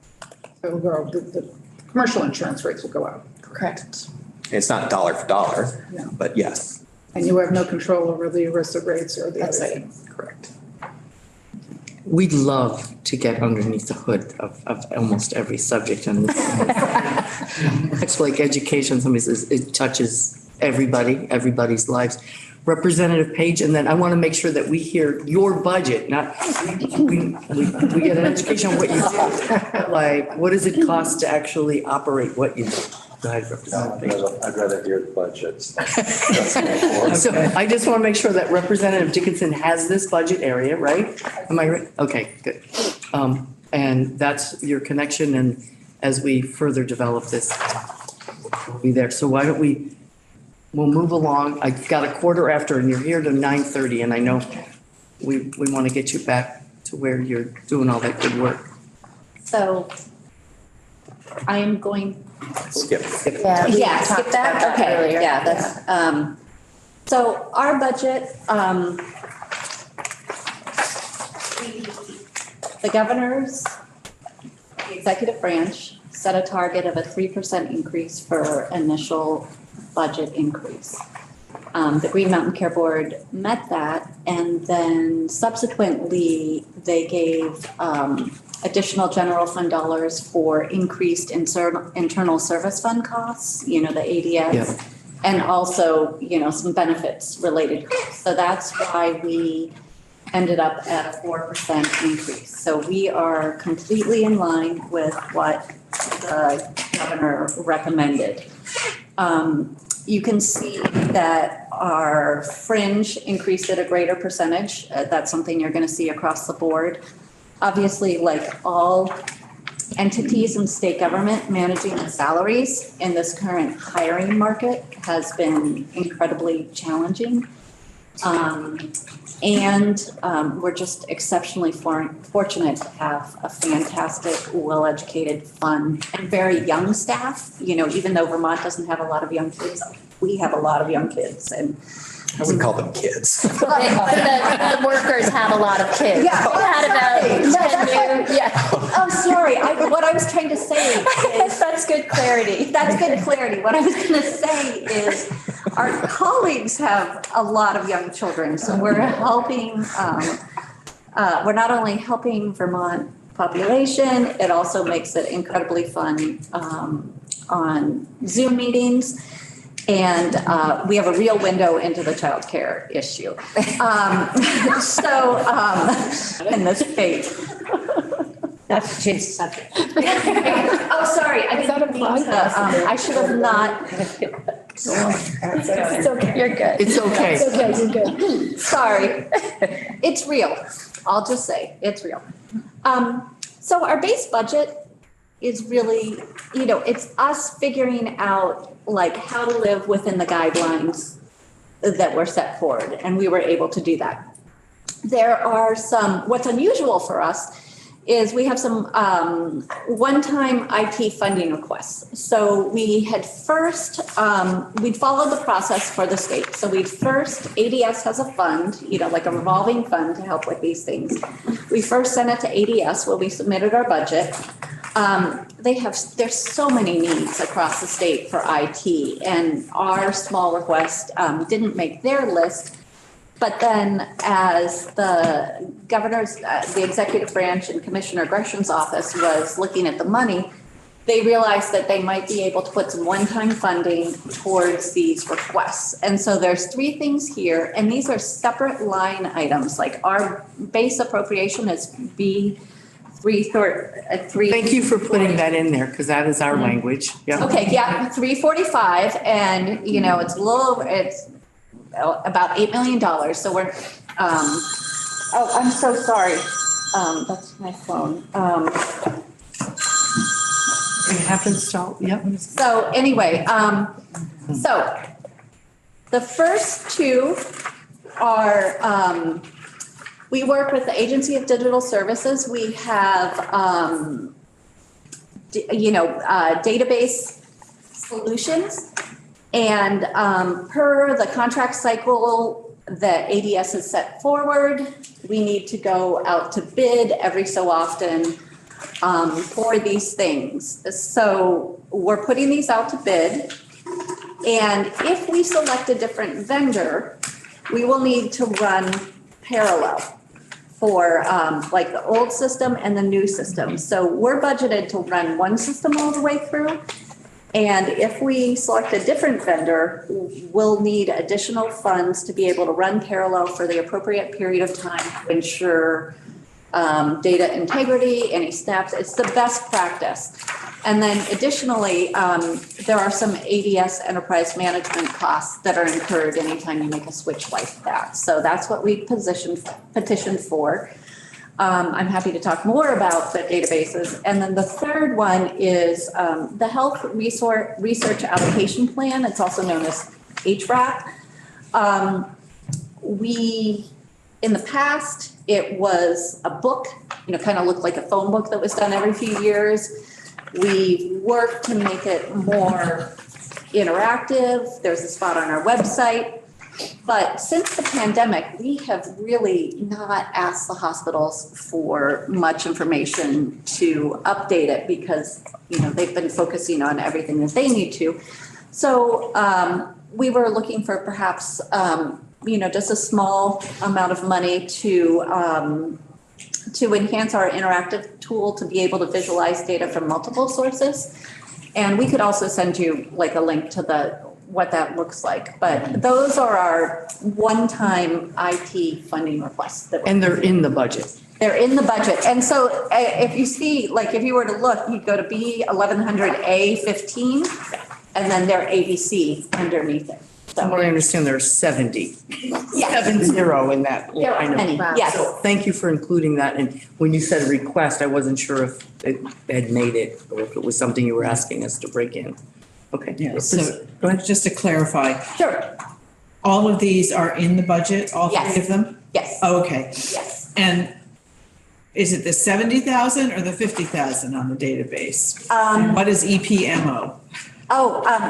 It will grow. The commercial insurance rates will go up. Correct. It's not dollar for dollar, No. but yes, And you have no control over the ERISA rates or the That's other right. things. correct. We'd love to get underneath the hood of almost every subject in this. It's like education, somebody says it touches everybody's lives. Representative Page, and then I want to make sure that we hear your budget, not, we get an education on what you do. Like, what does it cost to actually operate what you do? Go ahead, Representative Page. I'd rather hear the budgets. So I just want to make sure that Representative Dickinson has this budget area, right? Am I right? Okay, good. And that's your connection, and as we further develop this, we'll be there. So why don't we'll move along. I've got a quarter after, and you're here to 9:30, and I know we want to get you back to where you're doing all that good work. So I am going. Skip. Yeah, we Yeah, talked skip that? about that Okay, earlier. yeah, that's, so our budget, the governors, the executive branch set a target of a 3% increase for initial budget increase. The Green Mountain Care Board met that, and then subsequently, they gave additional general fund dollars for increased internal service fund costs, the ADS, and also, some benefits related. So that's why we ended up at a 4% increase. So we are completely in line with what the governor recommended. You can see that our fringe increased at a greater percentage. That's something you're going to see across the board. Obviously, like all entities in state government, managing the salaries in this current hiring market has been incredibly challenging. We're just exceptionally fortunate to have a fantastic, well-educated, fun, and very young staff. Even though Vermont doesn't have a lot of young kids, we have a lot of young kids, and I would call them kids. But the workers have a lot of kids. Yeah. We had about No, 10 new, yeah. oh, sorry. What I was trying to say is That's good clarity. that's good clarity. What I was going to say is our colleagues have a lot of young children, so we're helping. We're not only helping Vermont population, it also makes it incredibly fun on Zoom meetings. And we have a real window into the childcare issue. In this phase. That's change the subject. Oh, sorry, I didn't mean to, I should have not. It's okay. You're good. It's okay. It's okay, you're good. Sorry. It's real. I'll just say, it's real. So our base budget is really, it's us figuring out like how to live within the guidelines that were set forward, and we were able to do that. There are what's unusual for us is we have some one-time IT funding requests. So we had first, we'd followed the process for the state. So ADS has a fund, like a revolving fund to help with these things. We first sent it to ADS where we submitted our budget. There's so many needs across the state for IT, and our small request didn't make their list. But then as the governor's, the executive branch and Commissioner Gresham's office was looking at the money, they realized that they might be able to put some one-time funding towards these requests. And so there's 3 things here, and these are separate line items. Like our base appropriation is B3. Thank you for putting that in there, because that is our language. Yeah. Okay, yeah, 345, and it's about $8 million. So we're, I'm so sorry. That's my phone. It happens to, yep. So anyway, so the first 2 are, we work with the Agency of Digital Services. We have, database solutions. And per the contract cycle that ADS has set forward, we need to go out to bid every so often for these things. So we're putting these out to bid. And if we select a different vendor, we will need to run parallel for like the old system and the new system. So we're budgeted to run one system all the way through. And if we select a different vendor, we'll need additional funds to be able to run parallel for the appropriate period of time to ensure data integrity, any snaps. It's the best practice. And then additionally, there are some ADS enterprise management costs that are incurred anytime you make a switch like that. So that's what we petitioned for. I'm happy to talk more about the databases. And then the third one is the Health Research Allocation Plan. It's also known as HRAP. In the past, it was a book, kind of looked like a phone book that was done every few years. We worked to make it more interactive. There's a spot on our website. But since the pandemic, we have really not asked the hospitals for much information to update it because, they've been focusing on everything that they need to. So we were looking for perhaps, just a small amount of money to enhance our interactive tool to be able to visualize data from multiple sources. And we could also send you like a link to what that looks like. But those are our one-time IT funding requests. And they're in the budget. They're in the budget. And so if you see, like if you were to look, you'd go to B1100A15, and then their ABC underneath it. From what I understand, there are 70. Yes. 70 in that. There are many, yes. So thank you for including that. And when you said request, I wasn't sure if it had made it or if it was something you were asking us to break in. Okay. Yeah, so go ahead, just to clarify. Sure. All of these are in the budget, all three of them? Yes. Okay. Yes. And is it the 70,000 or the 50,000 on the database? And what is EPMO?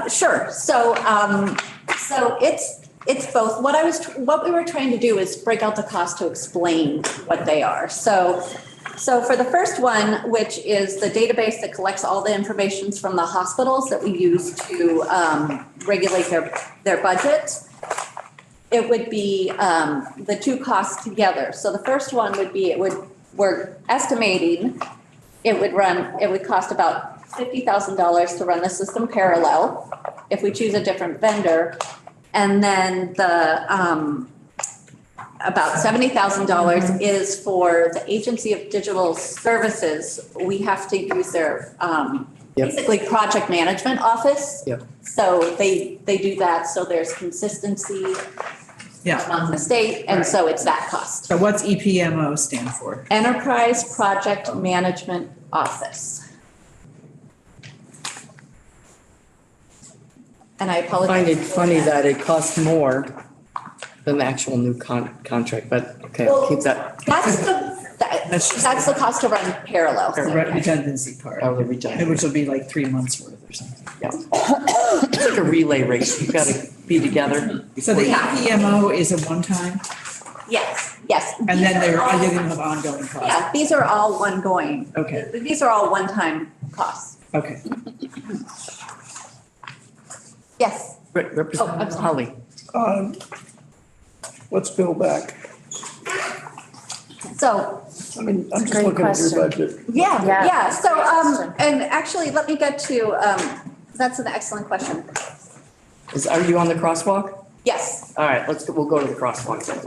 Sure. So it's both. What we were trying to do is break out the cost to explain what they are. So for the first one, which is the database that collects all the information from the hospitals that we use to regulate their budgets, it would be the two costs together. So the first one would be, we're estimating it would cost about $50,000 to run the system parallel if we choose a different vendor. And then about $70,000 is for the Agency of Digital Services. We have to use their basically project management office. Yep. So they do that. So there's consistency among the state. And so it's that cost. So what's EPMO stand for? Enterprise Project Management Office. And I apologize. I find it funny that it costs more than the actual new contract, but okay, I'll keep that. That's the cost to run parallel. The redundancy part. Oh, the redundancy. Which will be like 3 months worth or something. Yeah. It's like a relay race. You've got to be together. So the EPMO is a one-time? Yes. And then they're going to have ongoing costs? Yeah, these are all ongoing. Okay. These are all one-time costs. Okay. Yes. Representative Holly. Let's go back. So. I'm just looking at your budget. Yeah. So, and actually, let me get to, that's an excellent question. Are you on the crosswalk? Yes. All right, we'll go to the crosswalk then.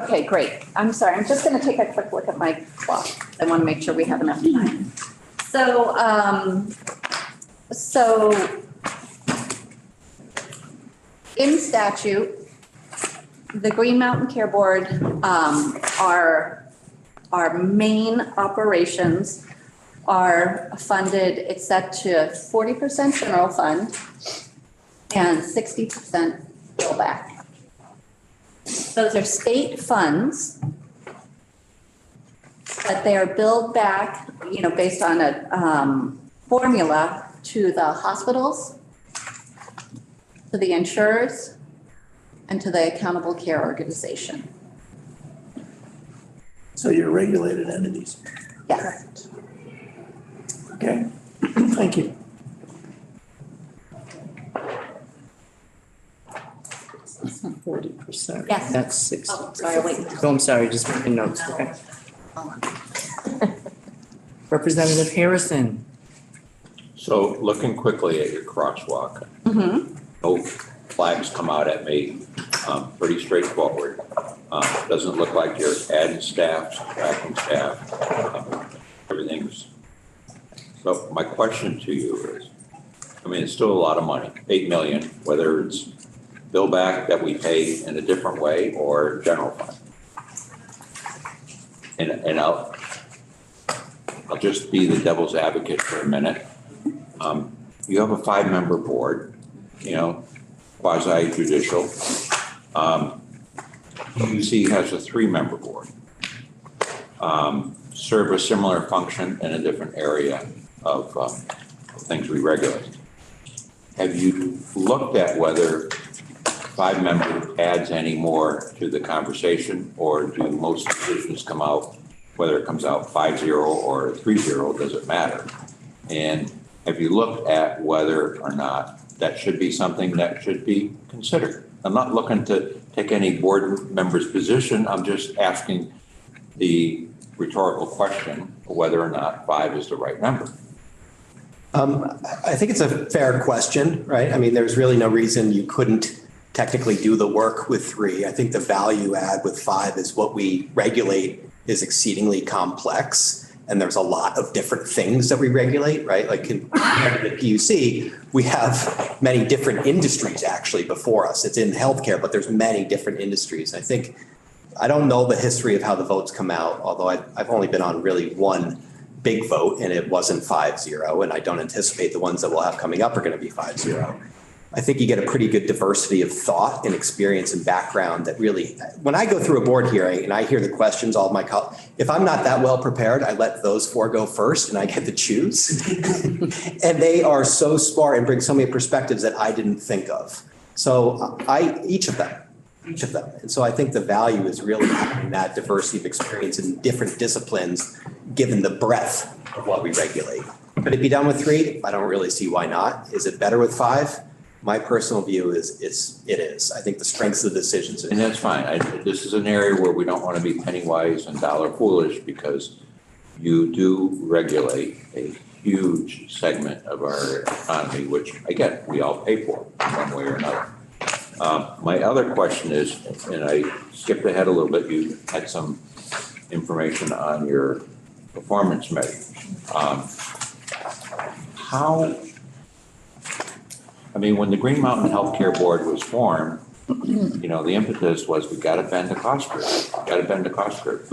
Okay, great. I'm sorry. I'm just going to take a quick look at my clock. I want to make sure we have enough time. So, in statute, the Green Mountain Care Board, our main operations are funded, it's set to 40% general fund and 60% bill back. Those are state funds, but they are billed back, based on a formula to the hospitals, to the insurers, and to the accountable care organization. So you're regulated entities. Yes. Okay, thank you. That's not 40%. Yes. That's 60. Oh, sorry, wait. Oh, I'm sorry, just making notes, okay. Representative Harrison. So looking quickly at your crosswalk, no flags come out at me, pretty straightforward. Doesn't look like you're adding staff, subtracting staff, everything's. So my question to you is, I mean, it's still a lot of money, 8 million, whether it's bill back that we pay in a different way or general fund. And I'll just be the devil's advocate for a minute. You have a 5-member board, quasi judicial. UC has a 3-member board. Serve a similar function in a different area of things we regulate. Have you looked at whether 5-member adds any more to the conversation, or do most decisions come out, whether it comes out 5-0 or 3-0, does it matter? And have you looked at whether or not that should be something that should be considered? I'm not looking to take any board member's position. I'm just asking the rhetorical question of whether or not 5 is the right number. I think it's a fair question, right? I mean, there's really no reason you couldn't technically do the work with 3. I think the value add with 5 is what we regulate is exceedingly complex. And there's a lot of different things that we regulate, right? Like in the PUC, we have many different industries actually before us. It's in healthcare, but there's many different industries. I don't know the history of how the votes come out, although I've only been on really one big vote and it wasn't 5-0. And I don't anticipate the ones that we'll have coming up are going to be 5-0. I think you get a pretty good diversity of thought and experience and background that really, when I go through a board hearing and I hear the questions, all of my colleagues, if I'm not that well prepared, I let those 4 go first and I get to choose. And they are so smart and bring so many perspectives that I didn't think of. So each of them. And so I think the value is really having that diversity of experience in different disciplines, given the breadth of what we regulate. Could it be done with 3? I don't really see why not. Is it better with 5? My personal view is it is. I think the strengths of the decisions. And that's fine. This is an area where we don't want to be penny wise and dollar foolish, because you do regulate a huge segment of our economy, which I get, we all pay for one way or another. My other question is, and I skipped ahead a little bit, you had some information on your performance measures. When the Green Mountain Healthcare Board was formed, the impetus was we got to bend the cost curve.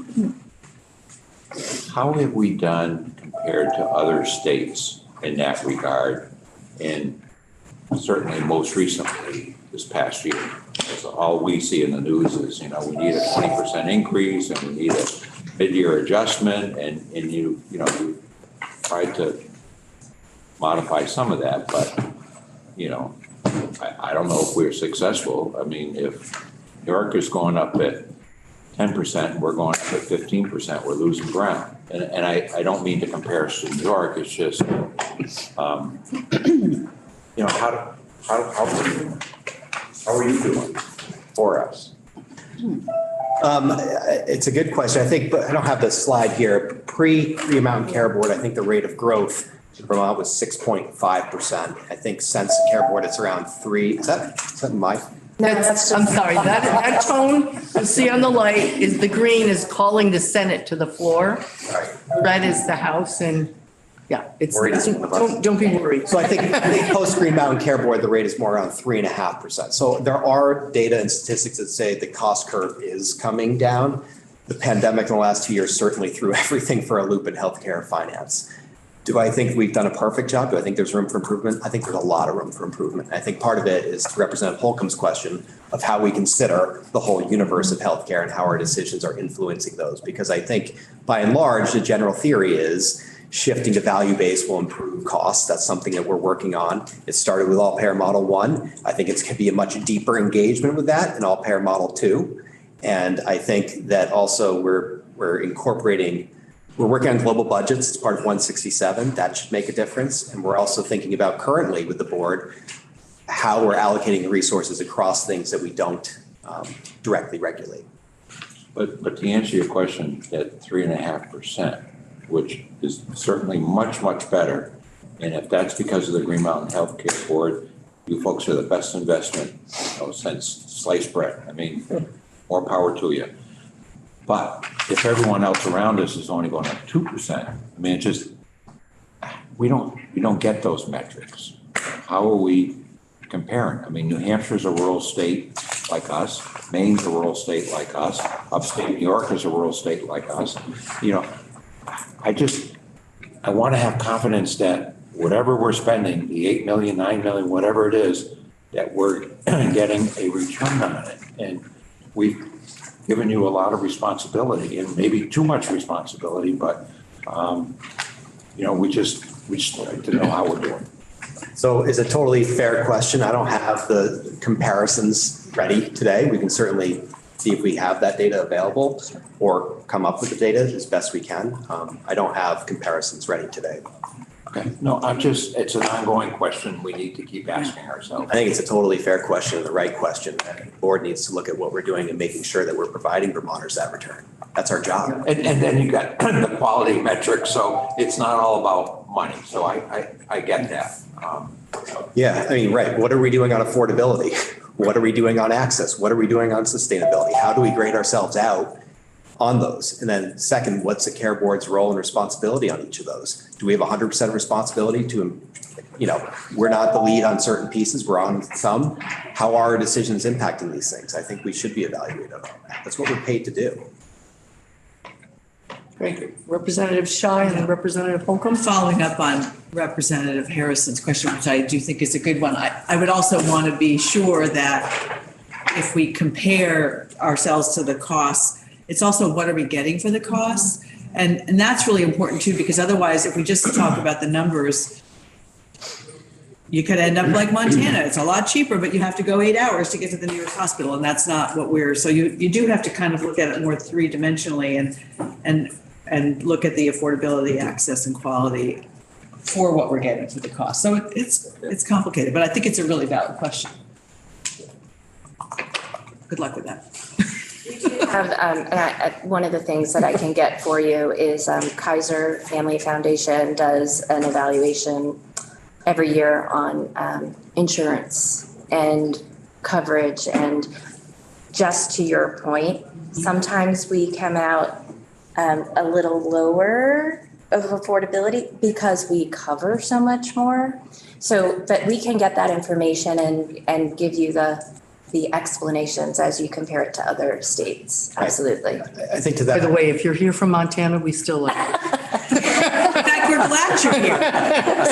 How have we done compared to other states in that regard? And certainly most recently this past year, because all we see in the news is, we need a 20% increase and we need a mid-year adjustment, and you tried to modify some of that, but I don't know if we're successful. I mean, if New York is going up at 10% and we're going up at 15%, we're losing ground. And I don't mean to compare us to New York. It's just, how are you doing for us? It's a good question. I think, but I don't have the slide here. Pre-Green Mountain Care Board, I think the rate of growth in Vermont was 6.5%. I think since Care Board, it's around 3. Is that my? I'm sorry, that tone you see on the light is the green is calling the Senate to the floor. Right. Red is the House, and it's, don't be worried. So I think post Green Mountain Care Board, the rate is more around 3.5%. So there are data and statistics that say the cost curve is coming down. The pandemic in the last 2 years certainly threw everything for a loop in healthcare finance. Do I think we've done a perfect job? Do I think there's room for improvement? I think there's a lot of room for improvement. I think part of it is to Representative Holcomb's question of how we consider the whole universe of healthcare and how our decisions are influencing those. Because I think by and large, the general theory is shifting to value-based will improve costs. That's something that we're working on. It started with all-payer model 1. I think it's going to be a much deeper engagement with that in all-payer model 2. And I think that also we're We're working on global budgets. It's part of 167. That should make a difference. And we're also thinking about currently with the board, how we're allocating the resources across things that we don't directly regulate. But to answer your question, at 3.5%, which is certainly much, much better. And if that's because of the Green Mountain Healthcare Board, you folks are the best investment, since sliced bread. I mean, more power to you. But if everyone else around us is only going up 2%, I mean, it's just, we don't get those metrics. How are we comparing? I mean, New Hampshire's a rural state like us. Maine's a rural state like us. Upstate New York is a rural state like us. I want to have confidence that whatever we're spending, the 8 million, 9 million, whatever it is, that we're getting a return on it. And we've given you a lot of responsibility, and maybe too much responsibility, but we just like to know how we're doing. So it's a totally fair question. I don't have the comparisons ready today. We can certainly see if we have that data available or come up with the data as best we can. I don't have comparisons ready today. Okay. No, it's an ongoing question we need to keep asking ourselves. I think it's a totally fair question and the right question. The board needs to look at what we're doing and making sure that we're providing Vermonters that return. That's our job. And then you got the quality metrics, so it's not all about money. So I get that. Yeah, I mean, right. What are we doing on affordability? What are we doing on access? What are we doing on sustainability? How do we grade ourselves out on those? And then second, what's the care board's role and responsibility on each of those? Do we have 100% responsibility to, we're not the lead on certain pieces, we're on some. How are our decisions impacting these things? I think we should be evaluated on that. That's what we're paid to do. Great. Representative Shaw and then Representative Holcomb. Following up on Representative Harrison's question, which I do think is a good one, I would also want to be sure that if we compare ourselves to the costs, it's also what are we getting for the costs? And that's really important too, because otherwise, if we just talk about the numbers, you could end up like Montana. It's a lot cheaper, but you have to go 8 hours to get to the nearest hospital, and that's not what so you do have to kind of look at it more three-dimensionally and look at the affordability, access, and quality for what we're getting for the cost. So it's complicated, but I think it's a really valid question. Good luck with that. One of the things that I can get for you is Kaiser Family Foundation does an evaluation every year on insurance and coverage. And just to your point, sometimes we come out a little lower of affordability because we cover so much more. So, but we can get that information and give you the explanations as you compare it to other states. Absolutely. I think to that. By the way, if you're here from Montana, we still like you. In fact, we're glad you're here.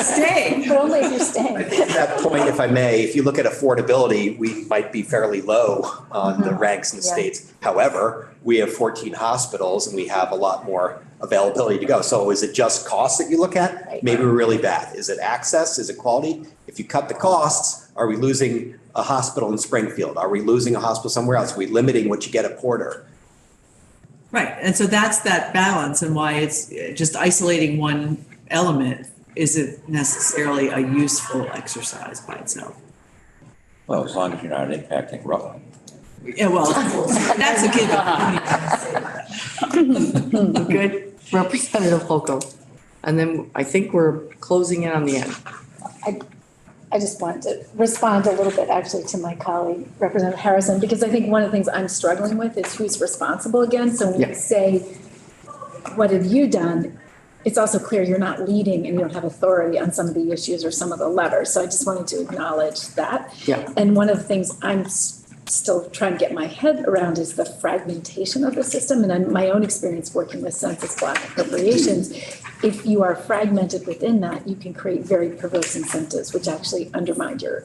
Stay. But only if you're staying. I think to that point, if I may, if you look at affordability, we might be fairly low on the ranks in the states. However, we have 14 hospitals and we have a lot more availability to go. So is it just costs that you look at? Right. Maybe we're really bad. Is it access? Is it quality? If you cut the costs, are we losing a hospital in Springfield? Are we losing a hospital somewhere else? Are we limiting what you get at Porter? Right. And so that's that balance, and why it's just isolating one element isn't necessarily a useful exercise by itself. Well, as long as you're not impacting Rutland. Yeah, well, that's a given. Good. Representative Holcomb. And then I think we're closing in on the end. I just wanted to respond a little bit actually to my colleague, Representative Harrison, because I think one of the things I'm struggling with is who's responsible again. So when you say, what have you done? It's also clear you're not leading and you don't have authority on some of the issues or some of the levers. So I just wanted to acknowledge that. Yeah. And one of the things I'm still trying to get my head around is the fragmentation of the system. And my own experience working with census block appropriations, if you are fragmented within that, you can create very perverse incentives, which actually undermine your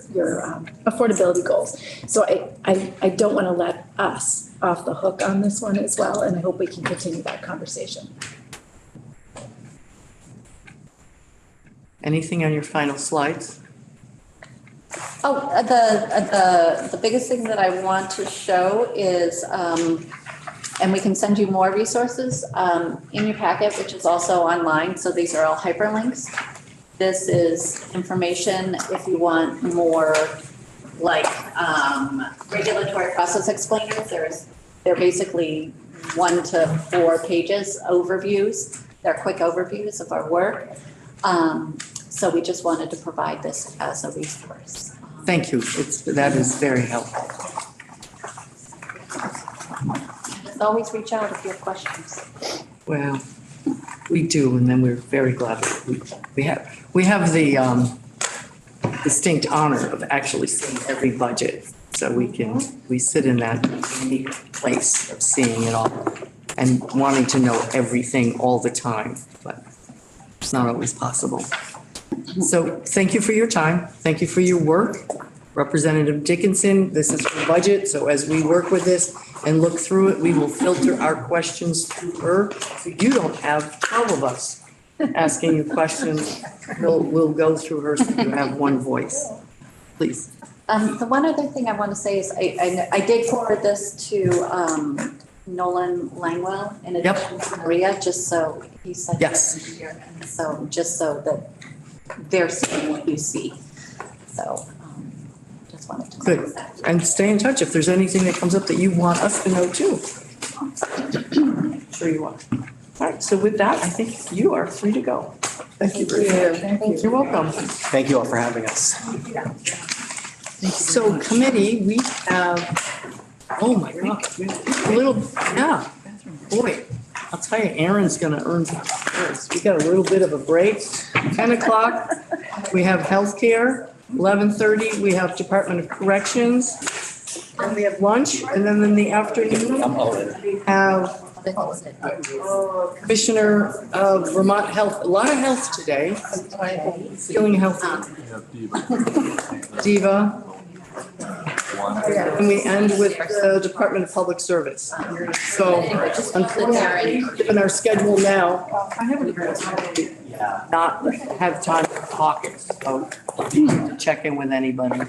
affordability goals. So I don't want to let us off the hook on this one as well, and I hope we can continue that conversation. Anything on your final slides? Oh, the biggest thing that I want to show is And we can send you more resources in your packet, which is also online. So these are all hyperlinks. This is information if you want more like regulatory process explainers. They're basically 1 to 4 pages overviews. They're quick overviews of our work. So we just wanted to provide this as a resource. Thank you. That is very helpful. Just always reach out if you have questions. Well, we do, and then we're very glad that we have the distinct honor of actually seeing every budget. So we sit in that unique place of seeing it all and wanting to know everything all the time, but it's not always possible. So thank you for your time. Thank you for your work. Representative Dickinson, this is her budget, so as we work with this and look through it, we will filter our questions through her. So you don't have 12 of us asking you questions. We'll go through her so you have one voice. Please. The one other thing I want to say is I did forward this to Nolan Langwell in addition to Maria, just so he said. Yes. Here, and so just so that they're seeing what you see. So just wanted to. Good. And stay in touch if there's anything that comes up that you want us to know too. Sure you are. All right, so with that, I think you are free to go. Thank you very much. Thank you. You're welcome. Thank you all for having us. So committee, we have, oh my God, a little, yeah, boy, I'll tell you, Aaron's gonna earn first. We got a little bit of a break. 10 o'clock, we have healthcare. 11:30, we have Department of Corrections. And we have lunch, and then in the afternoon, we have Commissioner of Vermont Health, a lot of health today. Feeling healthy. Diva. And we end with the Department of Public Service. So unfortunately, given our schedule now, I haven't not have time for caucus, so check in with anybody.